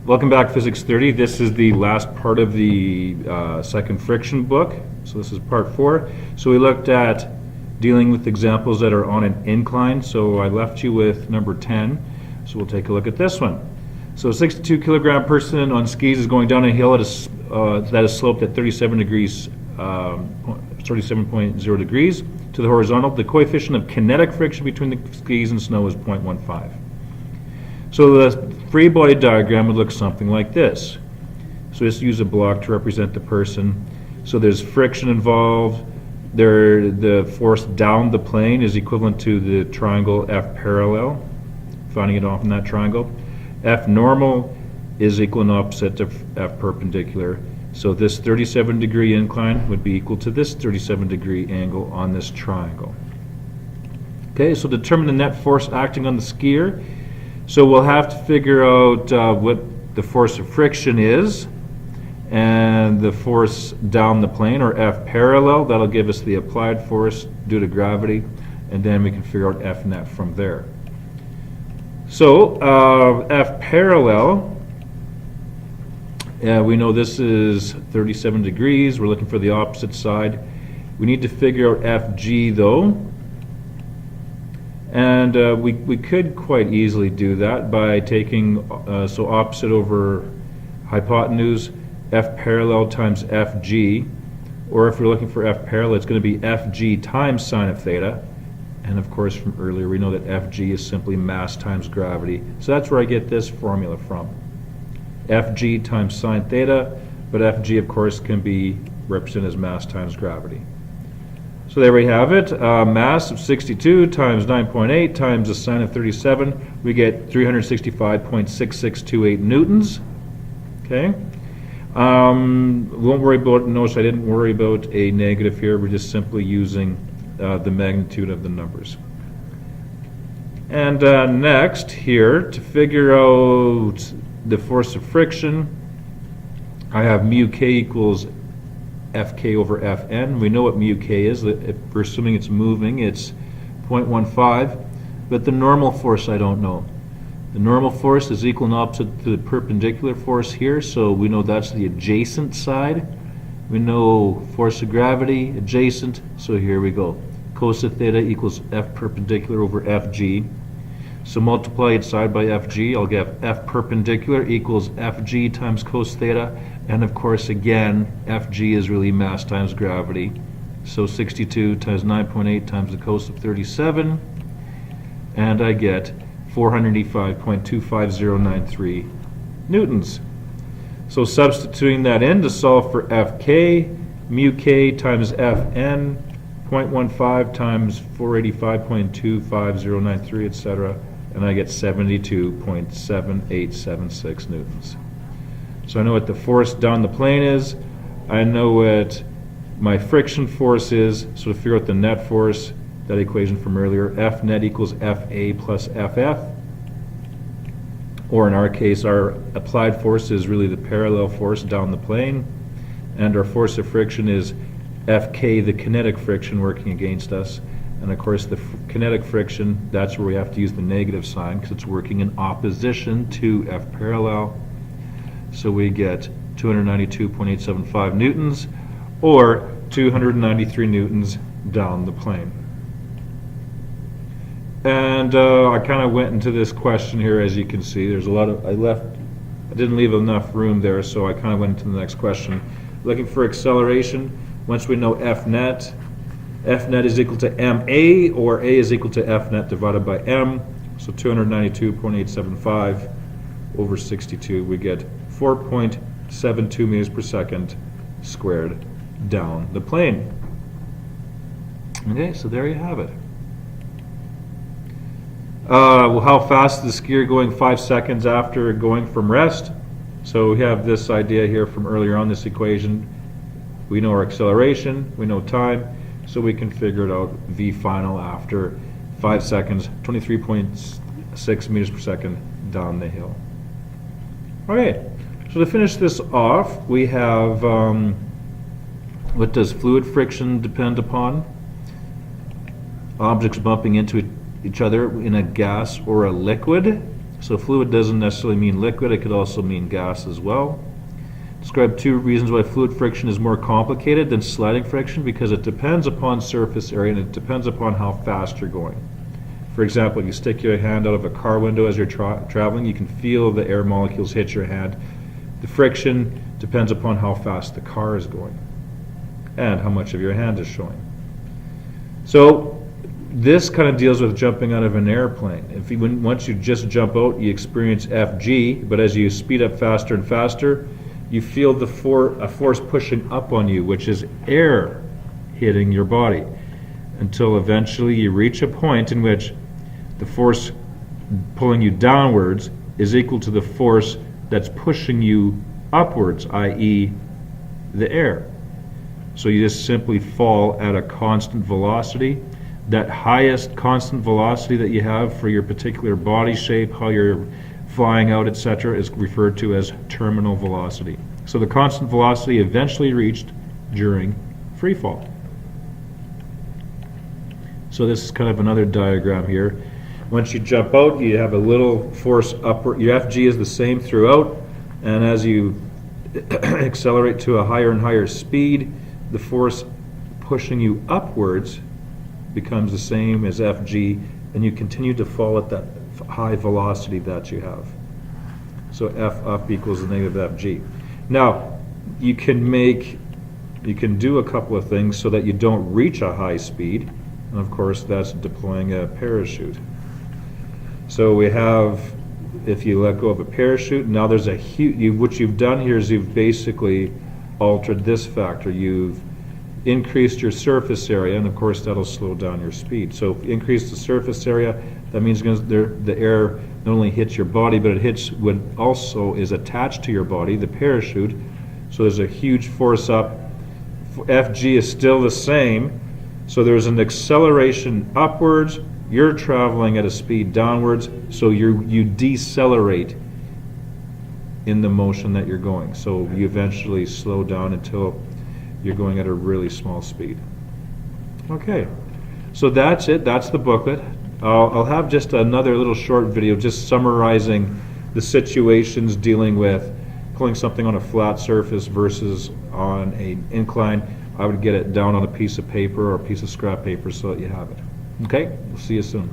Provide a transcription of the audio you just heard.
Welcome back, Physics 30. This is the last part of the second friction book. So this is part 4. So we looked at dealing with examples that are on an incline. So I left you with number 10. So we'll take a look at this one. So a 62 kilogram person on skis is going down a hill at that is sloped at 37.0 degrees to the horizontal. The coefficient of kinetic friction between the skis and snow is 0.15. So the free body diagram would look something like this. So just use a block to represent the person. So there's friction involved. The force down the plane is equivalent to the triangle F parallel, finding it off in that triangle. F normal is equal and opposite to F perpendicular. So this 37-degree incline would be equal to this 37-degree angle on this triangle. Okay, so determine the net force acting on the skier. So we'll have to figure out what the force of friction is and the force down the plane, or F parallel. That'll give us the applied force due to gravity, and then we can figure out F net from there. So F parallel, we know this is 37 degrees. We're looking for the opposite side. We need to figure out FG though. And we could quite easily do that by taking, so opposite over hypotenuse, F parallel times FG. Or if we're looking for F parallel, it's going to be FG times sine of theta. And of course, from earlier, we know that Fg is simply mass times gravity. So that's where I get this formula from. Fg times sine theta, but Fg, of course, can be represented as mass times gravity. So there we have it. Mass of 62 times 9.8 times the sine of 37. We get 365.6628 newtons. Okay. Won't worry about, notice I didn't worry about a negative here. We're just simply using the magnitude of the numbers. And next here, to figure out the force of friction, I have mu k equals Fk over Fn. We know what mu k is. If we're assuming it's moving, it's 0.15. But the normal force I don't know. The normal force is equal and opposite to the perpendicular force here, so we know that's the adjacent side. We know force of gravity, adjacent, so here we go. Cos of theta equals F perpendicular over Fg. So multiply it side by Fg, I'll get F perpendicular equals Fg times cos theta, and of course again, Fg is really mass times gravity. So 62 times 9.8 times the cos of 37, and I get 485.25093 newtons. So substituting that in to solve for Fk, mu k times Fn, 0.15 times 485.25093, etc., and I get 72.7876 newtons. So I know what the force down the plane is. I know what my friction force is. So to figure out the net force, that equation from earlier, F net equals Fa plus Ff. Or in our case, our applied force is really the parallel force down the plane, and our force of friction is Fk, the kinetic friction working against us. And of course, the kinetic friction, that's where we have to use the negative sign because it's working in opposition to F parallel. So we get 292.875 newtons, or 293 newtons down the plane. And I kind of went into this question here, as you can see. There's a lot of, I didn't leave enough room there, so I kind of went into the next question. Looking for acceleration. Once we know F net is equal to ma, or a is equal to F net divided by m. So 292.875 over 62, we get 4.72 meters per second squared down the plane. Okay, so there you have it. Well, how fast is the skier going 5 seconds after going from rest? So we have this idea here from earlier on, this equation. We know our acceleration, we know time, so we can figure it out. V final after 5 seconds, 23.6 meters per second down the hill. Okay, so to finish this off, we have what does fluid friction depend upon? Objects bumping into each other in a gas or a liquid. So fluid doesn't necessarily mean liquid, it could also mean gas as well. Describe 2 reasons why fluid friction is more complicated than sliding friction, because it depends upon surface area and it depends upon how fast you're going. For example, if you stick your hand out of a car window as you're traveling, you can feel the air molecules hit your hand. The friction depends upon how fast the car is going and how much of your hand is showing. So this kind of deals with jumping out of an airplane. Once you just jump out, you experience Fg, but as you speed up faster and faster, you feel a force pushing up on you, which is air hitting your body, until eventually you reach a point in which the force pulling you downwards is equal to the force that's pushing you upwards, i.e. the air. So you just simply fall at a constant velocity. That highest constant velocity that you have for your particular body shape, how you're flying out, etc., is referred to as terminal velocity. So the constant velocity eventually reached during free fall. So this is kind of another diagram here. Once you jump out, you have a little force upward. Your Fg is the same throughout, and as you accelerate to a higher and higher speed, the force pushing you upwards becomes the same as Fg, and you continue to fall at that high velocity that you have. So F up equals the negative Fg. Now, you can do a couple of things so that you don't reach a high speed, and of course that's deploying a parachute. So we have, if you let go of a parachute, now there's a huge, what you've done here is you've basically altered this factor. You've increased your surface area, and of course that'll slow down your speed. So if you increase the surface area, that means the air not only hits your body, but it hits what also is attached to your body, the parachute. So there's a huge force up. Fg is still the same, so there's an acceleration upwards. You're traveling at a speed downwards, so you decelerate in the motion that you're going. So you eventually slow down until you're going at a really small speed. Okay, so that's it. That's the booklet. I'll have just another little short video just summarizing the situations dealing with pulling something on a flat surface versus on an incline. I would get it down on a piece of paper or a piece of scrap paper so that you have it. Okay, we'll see you soon.